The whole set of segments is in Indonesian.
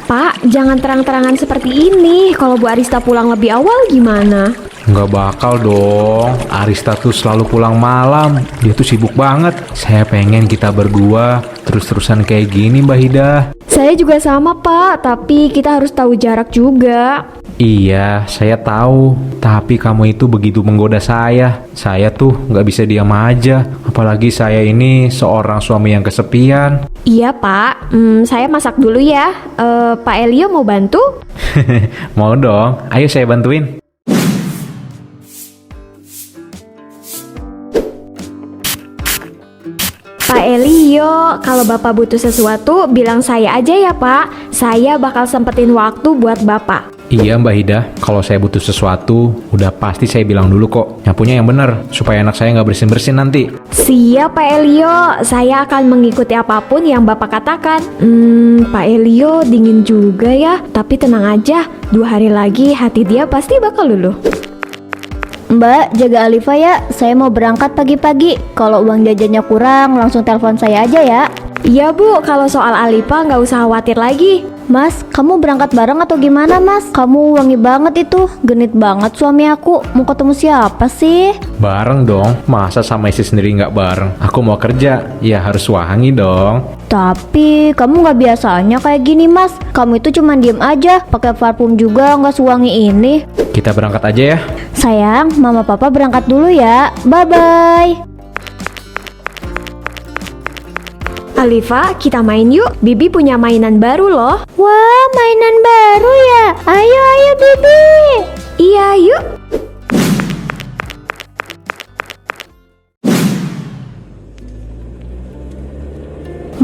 Pak, jangan terang-terangan seperti ini. Kalau Bu Arista pulang lebih awal gimana? Nggak bakal dong. Arista tuh selalu pulang malam. Dia tuh sibuk banget. Saya pengen kita berdua terus-terusan kayak gini, Mbak Hida. Saya juga sama, Pak. Tapi kita harus tahu jarak juga. Iya, saya tahu. Tapi kamu itu begitu menggoda saya. Saya tuh nggak bisa diam aja. Apalagi saya ini seorang suami yang kesepian. Iya, Pak. Saya masak dulu ya. Pak Elio mau bantu? Mau dong. Ayo saya bantuin. Pak Elio, kalau Bapak butuh sesuatu, bilang saya aja ya, Pak. Saya bakal sempetin waktu buat Bapak. Iya Mbak Hida, kalau saya butuh sesuatu, udah pasti saya bilang dulu kok. Nyapunya yang bener, supaya anak saya nggak bersin-bersin nanti. Siap, Pak Elio. Saya akan mengikuti apapun yang Bapak katakan. Pak Elio dingin juga ya. Tapi tenang aja, 2 hari lagi hati dia pasti bakal luluh. Mbak, jaga Alifa ya. Saya mau berangkat pagi-pagi. Kalau uang jajannya kurang, langsung telepon saya aja ya. Iya Bu, kalau soal Alifa nggak usah khawatir lagi. Mas, kamu berangkat bareng atau gimana mas? Kamu wangi banget itu. Genit banget suami aku. Mau ketemu siapa sih? Bareng dong, masa sama istri sendiri nggak bareng? Aku mau kerja, ya harus wangi dong. Tapi kamu nggak biasanya kayak gini mas. Kamu itu cuma diem aja. Pakai parfum juga nggak sewangi ini. Kita berangkat aja ya. Sayang, mama papa berangkat dulu ya. Bye-bye. Alifa, kita main yuk. Bibi punya mainan baru loh. Wah, mainan baru ya. Ayo Bibi. Iya, yuk.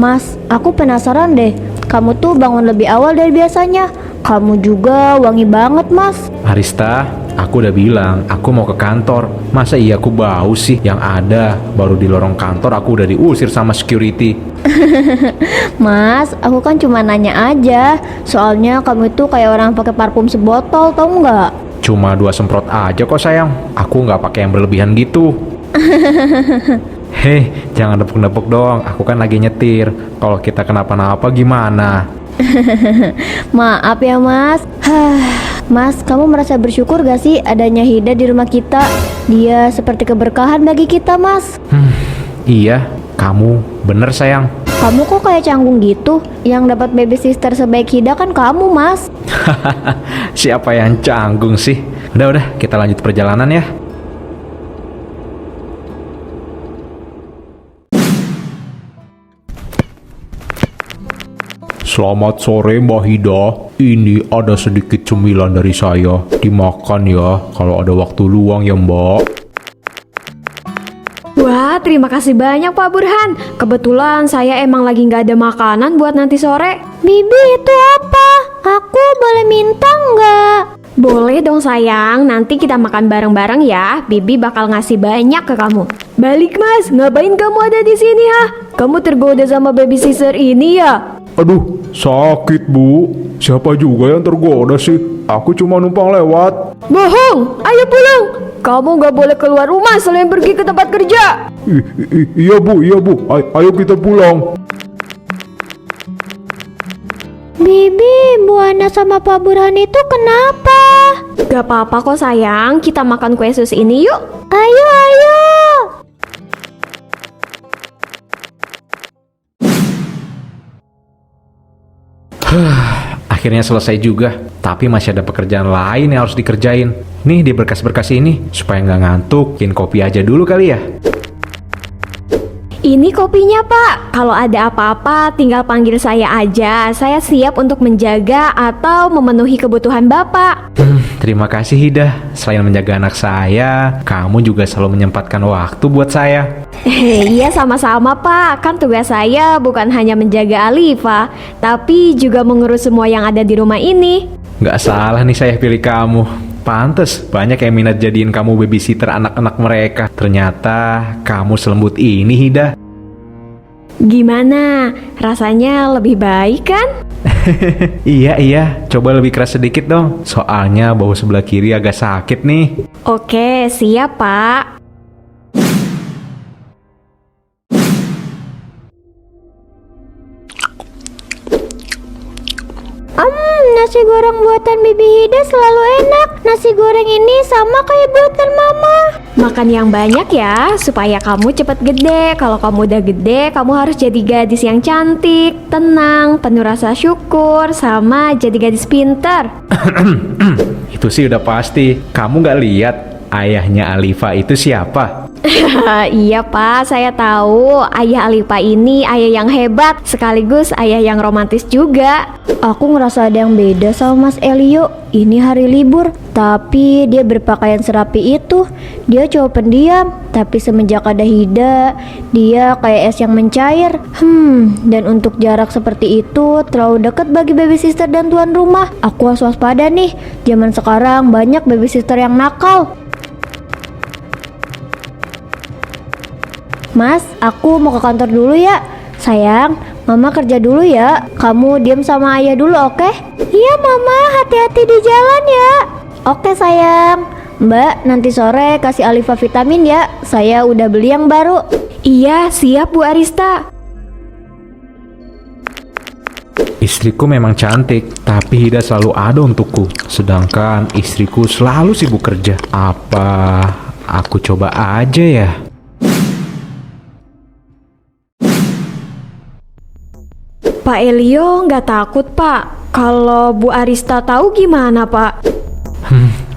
Mas, aku penasaran deh. Kamu tuh bangun lebih awal dari biasanya. Kamu juga wangi banget mas. Arista, aku udah bilang, aku mau ke kantor. Masa iya aku bau sih? Yang ada, baru di lorong kantor aku udah diusir sama security. Mas, aku kan cuma nanya aja. Soalnya kamu itu kayak orang pakai parfum sebotol, tau nggak? Cuma 2 semprot aja kok sayang. Aku nggak pakai yang berlebihan gitu. Hei, jangan nepuk-nepuk dong. Aku kan lagi nyetir. Kalau kita kenapa-napa gimana? Maaf ya mas. Mas, kamu merasa bersyukur gak sih adanya Hida di rumah kita? Dia seperti keberkahan bagi kita mas. Iya, kamu bener sayang. Kamu kok kayak canggung gitu? Yang dapat baby sister sebaik Hida kan kamu mas. Siapa yang canggung sih? Udah, kita lanjut perjalanan ya. Selamat sore Mbak Hida. Ini ada sedikit cemilan dari saya. Dimakan ya kalau ada waktu luang ya Mbak. Wah, terima kasih banyak Pak Burhan. Kebetulan saya emang lagi nggak ada makanan buat nanti sore. Bibi, itu apa? Aku boleh minta nggak? Boleh dong sayang, nanti kita makan bareng-bareng ya. Bibi bakal ngasih banyak ke kamu. Balik mas, ngapain kamu ada di sini ha? Kamu tergoda sama baby sister ini ya? Aduh, sakit bu. Siapa juga yang tergoda sih? Aku cuma numpang lewat. Bohong, ayo pulang. Kamu nggak boleh keluar rumah selain pergi ke tempat kerja. Iya bu. Ayo kita pulang. Bibi, Bu Ana sama Pak Burhan itu kenapa? Gak apa-apa kok sayang, kita makan kue sus ini yuk. Ayo. Akhirnya selesai juga. Tapi masih ada pekerjaan lain yang harus dikerjain. Nih di berkas-berkas ini. Supaya nggak ngantuk, bikin kopi aja dulu kali ya. Ini kopinya Pak. Kalau ada apa-apa tinggal panggil saya aja. Saya siap untuk menjaga atau memenuhi kebutuhan Bapak. Terima kasih Hida. Selain menjaga anak saya, kamu juga selalu menyempatkan waktu buat saya. Iya sama-sama Pak. Kan tugas saya bukan hanya menjaga Alifa, tapi juga mengurus semua yang ada di rumah ini. Nggak salah nih saya pilih kamu. Pantes, banyak yang minat jadiin kamu babysitter anak-anak mereka. Ternyata kamu selembut ini Hida. Gimana? Rasanya lebih baik kan? Iya, coba lebih keras sedikit dong. Soalnya bahu sebelah kiri agak sakit nih. Oke, siap Pak. Nasi goreng buatan Bibi Hida selalu enak. Nasi goreng ini sama kayak buatan Mama. Makan yang banyak ya, supaya kamu cepet gede. Kalau kamu udah gede, kamu harus jadi gadis yang cantik, tenang, penuh rasa syukur, sama jadi gadis pintar. Itu sih udah pasti. Kamu nggak lihat ayahnya Alifa itu siapa? Iya Pak, saya tahu ayah Alifa ini ayah yang hebat, sekaligus ayah yang romantis juga. Aku ngerasa ada yang beda sama Mas Elio. Ini hari libur, tapi dia berpakaian serapi itu. Dia cowok pendiam, tapi semenjak ada Hida, dia kayak es yang mencair. Dan untuk jarak seperti itu terlalu dekat bagi baby sister dan tuan rumah. Aku harus waspada nih. Zaman sekarang banyak baby sister yang nakal. Mas, aku mau ke kantor dulu ya. Sayang, Mama kerja dulu ya. Kamu diam sama ayah dulu, oke? Iya Mama, hati-hati di jalan ya. Oke sayang. Mbak, nanti sore kasih Alifa vitamin ya. Saya udah beli yang baru. Iya, siap Bu Arista. Istriku memang cantik, tapi Hida selalu ada untukku. Sedangkan istriku selalu sibuk kerja. Apa aku coba aja ya? Pak Elio nggak takut Pak? Kalau Bu Arista tahu gimana Pak?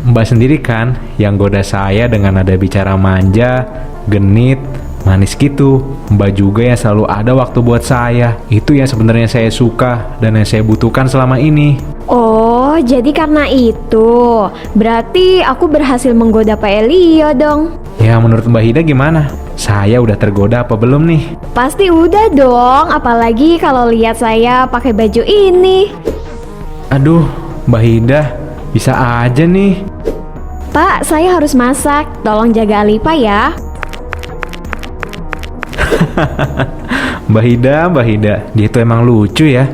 Mbak sendiri kan yang goda saya dengan nada bicara manja, genit, manis gitu. Mbak juga yang selalu ada waktu buat saya. Itu yang sebenarnya saya suka dan yang saya butuhkan selama ini. Oh, jadi karena itu. Berarti aku berhasil menggoda Pak Elio dong. Ya menurut Mbak Hida gimana? Saya udah tergoda apa belum nih? Pasti udah dong, apalagi kalau lihat saya pakai baju ini. Aduh, Mbak Hida, bisa aja nih. Pak, saya harus masak. Tolong jaga Alifa ya. Mbak Hida, dia tuh emang lucu ya.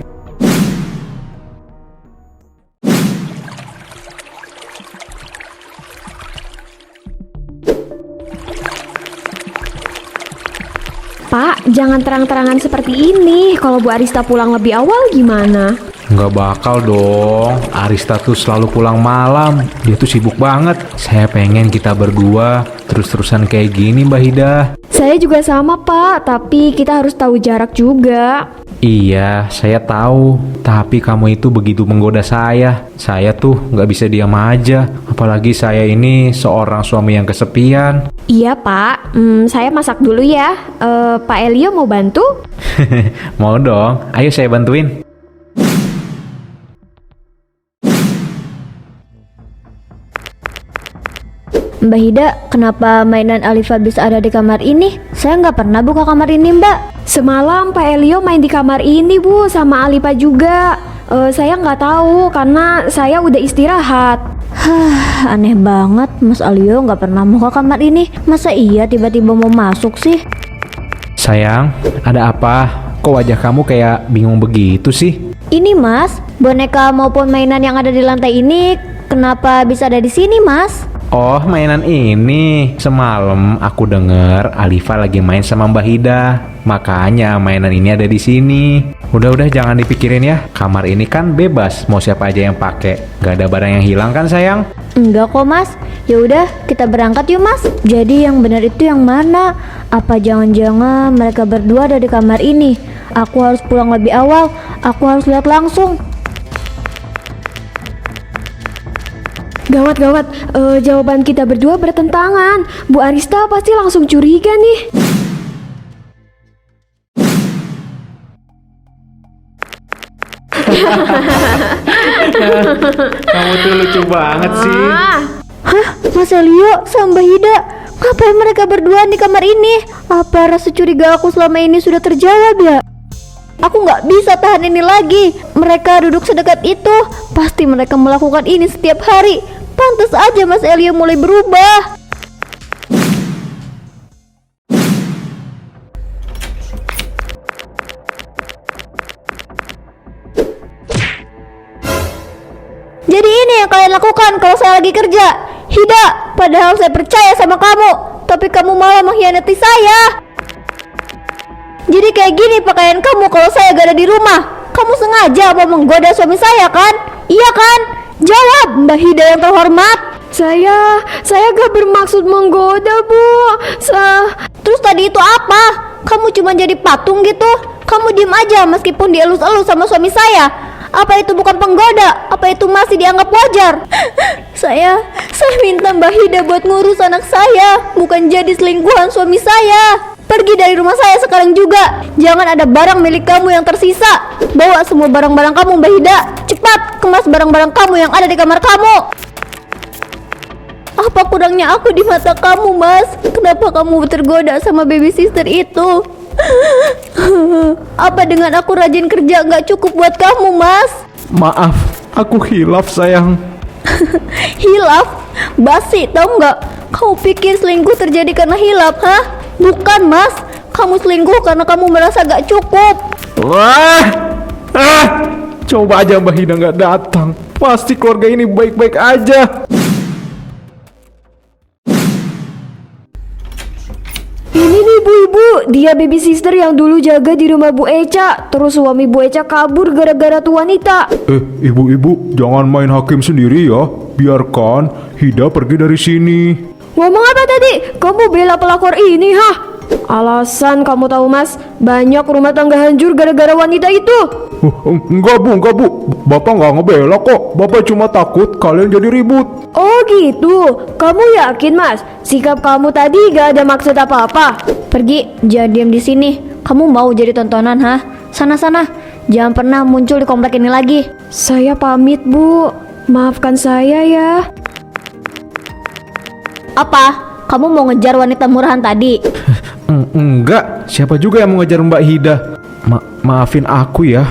Pak, jangan terang-terangan seperti ini. Kalau Bu Arista pulang lebih awal gimana? Nggak bakal dong. Arista tuh selalu pulang malam. Dia tuh sibuk banget. Saya pengen kita berdua terus-terusan kayak gini, Mbak Hida. Saya juga sama Pak, tapi kita harus tahu jarak juga. Iya, saya tahu. Tapi kamu itu begitu menggoda saya. Saya tuh nggak bisa diam aja. Apalagi saya ini seorang suami yang kesepian. Iya Pak, saya masak dulu ya. Pak Elio mau bantu? Mau dong, ayo saya bantuin. Mbak Hida, kenapa mainan Alifa bisa ada di kamar ini? Saya nggak pernah buka kamar ini, Mbak. Semalam Pak Elio main di kamar ini Bu, sama Alifa juga. Saya nggak tahu karena saya udah istirahat. Aneh banget, Mas Alio nggak pernah mau ke kamar ini. Masa iya tiba-tiba mau masuk sih? Sayang, ada apa? Kok wajah kamu kayak bingung begitu sih? Ini Mas, boneka maupun mainan yang ada di lantai ini, kenapa bisa ada di sini Mas? Oh, mainan ini. Semalam aku denger Alifa lagi main sama Mbak Hida. Makanya mainan ini ada di sini. Udah jangan dipikirin ya. Kamar ini kan bebas, mau siapa aja yang pakai. Gak ada barang yang hilang kan sayang? Enggak kok Mas. Ya udah, kita berangkat yuk Mas. Jadi yang benar itu yang mana? Apa jangan-jangan mereka berdua ada di kamar ini? Aku harus pulang lebih awal. Aku harus lihat langsung. Gawat, jawaban kita berdua bertentangan. Bu Arista pasti langsung curiga nih. Kamu tuh lucu banget sih. Hah? Mas Elio sama Mbak Hida? Ngapain mereka berdua di kamar ini? Apa rasa curiga aku selama ini sudah terjawab ya? Aku nggak bisa tahan ini lagi. Mereka duduk sedekat itu. Pasti mereka melakukan ini setiap hari. Pantas aja Mas Elio mulai berubah. Jadi ini yang kalian lakukan kalau saya lagi kerja. Hida, padahal saya percaya sama kamu, tapi kamu malah mengkhianati saya. Jadi kayak gini pakaian kamu kalau saya gak ada di rumah. Kamu sengaja mau menggoda suami saya kan? Iya kan? Jawab, Mbak Hida yang terhormat. Saya gak bermaksud menggoda, Bu. Terus tadi itu apa? Kamu cuma jadi patung gitu? Kamu diem aja meskipun dielus-elus sama suami saya. Apa itu bukan penggoda? Apa itu masih dianggap wajar? Saya minta Mbak Hida buat ngurus anak saya, bukan jadi selingkuhan suami saya. Pergi dari rumah saya sekarang juga. Jangan ada barang milik kamu yang tersisa. Bawa semua barang-barang kamu, Mbak Hida. Cepat kemas barang-barang kamu yang ada di kamar kamu. Apa kurangnya aku di mata kamu, Mas? Kenapa kamu tergoda sama baby sister itu? Apa dengan aku rajin kerja nggak cukup buat kamu, Mas? Maaf, aku hilaf sayang. Hilaf? Basi, tau nggak? Kamu pikir selingkuh terjadi karena hilaf, hah? Bukan, Mas. Kamu selingkuh karena kamu merasa gak cukup. Wah, coba aja Mbak Hida nggak datang, pasti keluarga ini baik-baik aja. Ini nih ibu-ibu, dia baby sister yang dulu jaga di rumah Bu Eca. Terus suami Bu Eca kabur gara-gara tuh wanita. Ibu-ibu, jangan main hakim sendiri ya. Biarkan Hida pergi dari sini. Ngomong apa tadi? Kamu bela pelakor ini, hah? Alasan kamu tahu, Mas, banyak rumah tangga hancur gara-gara wanita itu. Enggak bu, Bapak nggak ngebela kok. Bapak cuma takut kalian jadi ribut. Oh gitu, kamu yakin, Mas? Sikap kamu tadi gak ada maksud apa-apa. Pergi, jangan diam di sini. Kamu mau jadi tontonan, hah? Sana-sana, jangan pernah muncul di komplek ini lagi. Saya pamit, Bu. Maafkan saya ya. Apa? Kamu mau ngejar wanita murahan tadi? Enggak, siapa juga yang mau ngejar Mbak Hida? Maafin aku ya.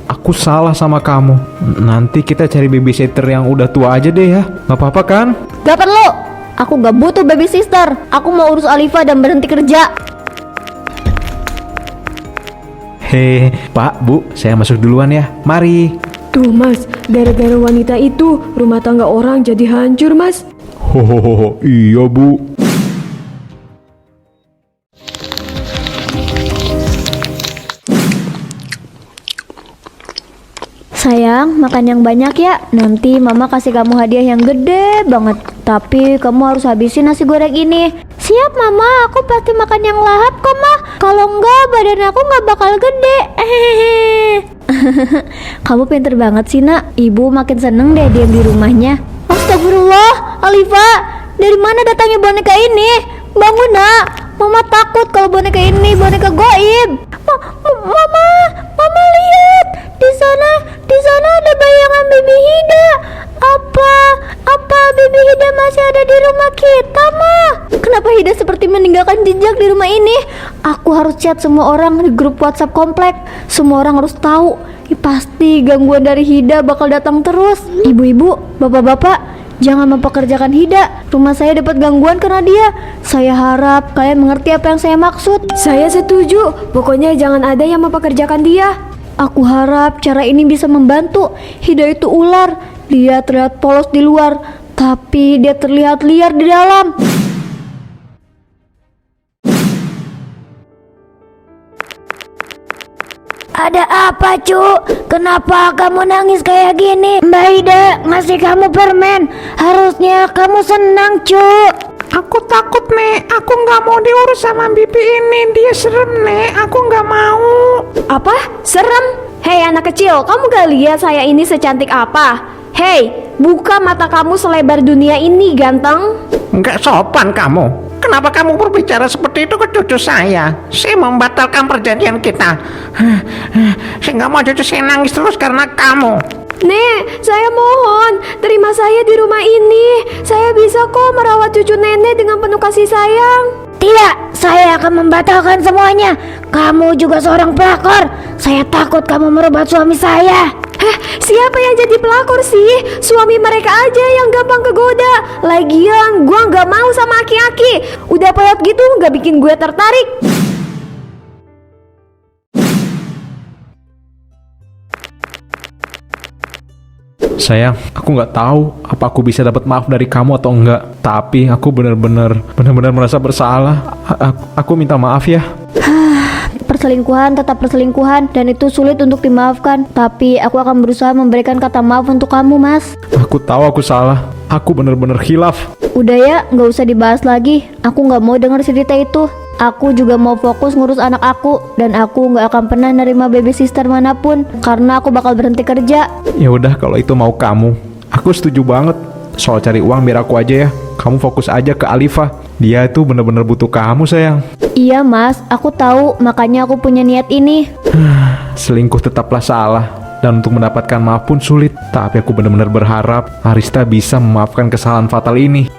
Aku salah sama kamu. Nanti kita cari babysitter yang udah tua aja deh ya. Gak apa-apa kan? Gak perlu. Aku gak butuh baby sister. Aku mau urus Alifa dan berhenti kerja. Hei, Pak, Bu, saya masuk duluan ya. Mari. Tuh, Mas, gara-gara wanita itu rumah tangga orang jadi hancur, Mas. Hohoho, iya bu. Sayang, makan yang banyak ya. Nanti mama kasih kamu hadiah yang gede banget. Tapi kamu harus habisin nasi goreng ini. Siap mama, aku pasti makan yang lahap kok mah. Kalau enggak, badan aku nggak bakal gede. Kamu pinter banget sih nak. Ibu makin seneng deh diam di rumahnya. Astagfirullah, Alifa, dari mana datangnya boneka ini? Bangun nak, mama takut kalau boneka ini boneka goib. Mama lihat di sana ada bayangan baby Hida. Apa baby Hida masih ada di rumah kita, Ma? Kenapa Hida seperti meninggalkan jejak di rumah ini? Aku harus chat semua orang di grup WhatsApp komplek. Semua orang harus tahu. Pasti gangguan dari Hida bakal datang terus. Ibu-ibu, bapak-bapak, jangan mempekerjakan Hida. Rumah saya dapat gangguan karena dia. Saya harap kalian mengerti apa yang saya maksud. Saya setuju. Pokoknya jangan ada yang mempekerjakan dia. Aku harap cara ini bisa membantu. Hida itu ular. Dia terlihat polos di luar, tapi dia terlihat liar di dalam. Ada apa, Cuk? Kenapa kamu nangis kayak gini? Mbak Hida ngasih kamu permen. Harusnya kamu senang, Cuk. Aku takut, Nek. Aku nggak mau diurus sama bibi ini. Dia serem, Nek. Aku nggak mau. Apa? Serem? Hei anak kecil, kamu gak lihat saya ini secantik apa? Hei, buka mata kamu selebar dunia ini, ganteng. Nggak sopan kamu. Kenapa kamu berbicara seperti itu ke cucu saya? Saya membatalkan perjanjian kita. Saya nggak mau cucu saya nangis terus karena kamu. Nek, saya mohon, terima saya di rumah ini. Saya bisa kok merawat cucu nenek dengan penuh kasih sayang. Tidak, saya akan membatalkan semuanya. Kamu juga seorang pelakor. Saya takut kamu merebut suami saya. Siapa yang jadi pelakor sih? Suami mereka aja yang gampang kegoda. Lagian, gua nggak mau sama aki-aki. Udah payat gitu, nggak bikin gue tertarik. Sayang, aku nggak tahu apa aku bisa dapat maaf dari kamu atau enggak. Tapi aku benar-benar merasa bersalah. Aku minta maaf ya. perselingkuhan tetap perselingkuhan dan itu sulit untuk dimaafkan. Tapi aku akan berusaha memberikan kata maaf untuk kamu, Mas. Aku tahu aku salah. Aku bener-bener khilaf. Udah ya, nggak usah dibahas lagi. Aku nggak mau dengar cerita itu. Aku juga mau fokus ngurus anak aku. Dan aku nggak akan pernah nerima baby sister manapun. Karena aku bakal berhenti kerja. Ya udah kalau itu mau kamu. Aku setuju banget. Soal cari uang biar aku aja ya. Kamu fokus aja ke Alifa. Dia itu bener-bener butuh kamu sayang. Iya Mas, aku tahu. Makanya aku punya niat ini. Selingkuh tetaplah salah. Dan untuk mendapatkan maaf pun sulit. Tapi aku benar-benar berharap Arista bisa memaafkan kesalahan fatal ini.